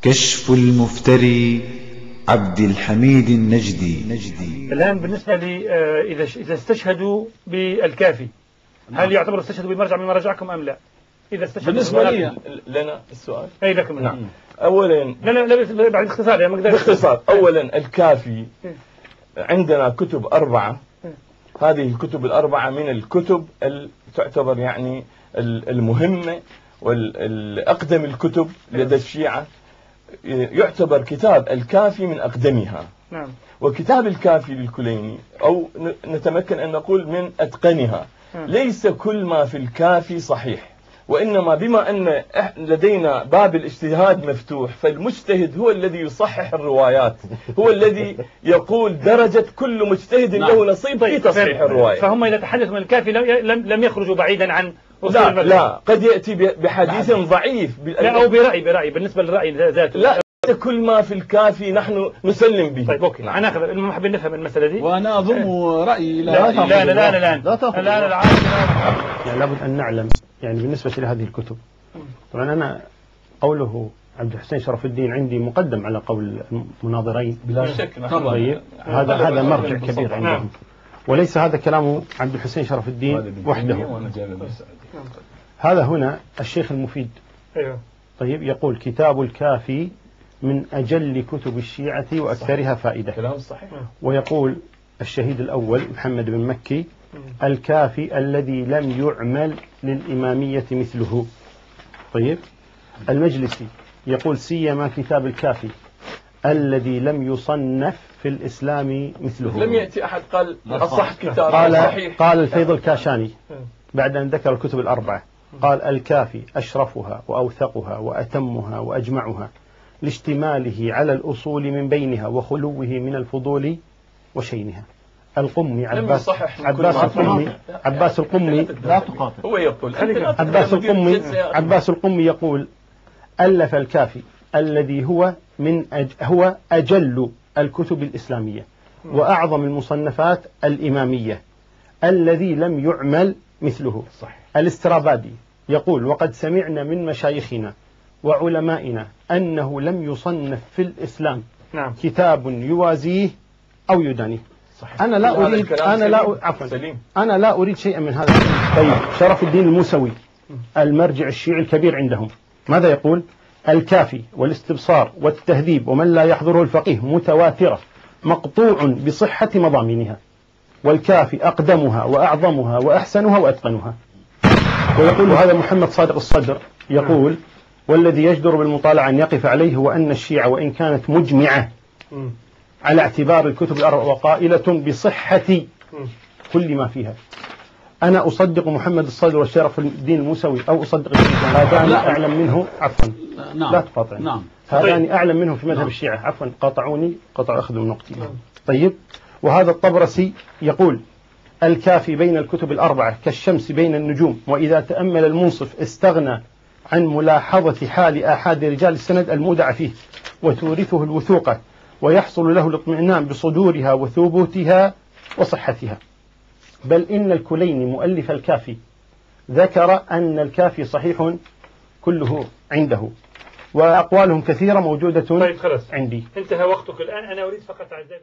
كشف المفتري عبد الحميد النجدي. الآن بالنسبة لي إذا استشهدوا بالكافي هل يعتبر استشهدوا بمرجع من مراجعكم أم لا؟ إذا استشهدوا بالنسبة لي لنا السؤال أي لكم. نعم. أولا لا بعد اختصار يعني باختصار. أولا الكافي عندنا كتب 4. هذه الكتب 4 من الكتب تعتبر يعني المهمة والأقدم الكتب لدى الشيعة. يعتبر كتاب الكافي من أقدمها. نعم. وكتاب الكافي للكليني أو نتمكن أن نقول من أتقنها. ليس كل ما في الكافي صحيح، وإنما بما أن لدينا باب الاجتهاد مفتوح، فالمجتهد هو الذي يصحح الروايات، هو الذي يقول درجة كل مجتهد له نصيب في تصحيح الرواية. فهم إذا تحدثوا من الكافي لم يخرجوا بعيدا عن لا قد يأتي بحديث ضعيف لا أو برأي بالنسبة للرأي ذاته. لا كل ما في الكافي نحن نسلم به. طيب أوكي. أنا أخذ حابين نفهم المسألة دي. وأنا أضم رأيي لا يعني لابد أن نعلم يعني بالنسبة لهذه الكتب. طبعا أنا قوله عبد الحسين شرف الدين عندي مقدم على قول المناظرين بلا شك. طيب هذا مرجع كبير عندهم، وليس هذا كلام عبد الحسين شرف الدين وحده. هذا هنا الشيخ المفيد طيب يقول كتاب الكافي من أجل كتب الشيعة وأكثرها فائدة. كلام صحيح. ويقول الشهيد الأول محمد بن مكي الكافي الذي لم يعمل للإمامية مثله. طيب المجلسي يقول سيما كتاب الكافي الذي لم يصنف في الإسلام مثله. لم يأتي أحد قال أصح كتاب صحيح. قال الفيض الكاشاني بعد أن ذكر الكتب 4 قال الكافي أشرفها وأوثقها وأتمها وأجمعها لاشتماله على الأصول من بينها وخلوه من الفضول وشينها. القمي عباس القمي لا تقاطع. هو يقول عباس القمي يقول ألف الكافي الذي هو أجل الكتب الإسلامية وأعظم المصنفات الإمامية الذي لم يعمل مثله. صحيح. الاسترابادي يقول وقد سمعنا من مشايخنا وعلمائنا أنه لم يصنف في الإسلام كتاب يوازيه أو يدانيه. صحيح. أنا لا أريد شيئا من هذا. طيب شرف الدين الموسوي المرجع الشيعي الكبير عندهم ماذا يقول؟ الكافي والاستبصار والتهذيب ومن لا يحضره الفقيه متواترة مقطوع بصحة مضامينها، والكافي أقدمها وأعظمها وأحسنها وأتقنها. ويقول هذا محمد صادق الصدر يقول والذي يجدر بالمطالعة أن يقف عليه هو أن الشيعة وإن كانت مجمعة على اعتبار الكتب 4 وقائلة بصحة كل ما فيها. أنا أصدق محمد الصدر والشرف الدين الموسوي أو أصدق هذان أعلم منه عفوا. لا تقاطعني. هذان أعلم منه في مذهب الشيعة عفوا قاطعوني أخذوا من نقطي. طيب وهذا الطبرسي يقول الكافي بين الكتب 4 كالشمس بين النجوم، وإذا تأمل المنصف استغنى عن ملاحظة حال آحاد رجال السند المودع فيه وتورثه الوثوقة ويحصل له الاطمئنان بصدورها وثبوتها وصحتها. بل إن الكليني مؤلف الكافي ذكر أن الكافي صحيح كله عنده، وأقوالهم كثيرة موجودة. طيب خلاص عندي انتهى وقتك الآن. أنا أريد فقط أعزائي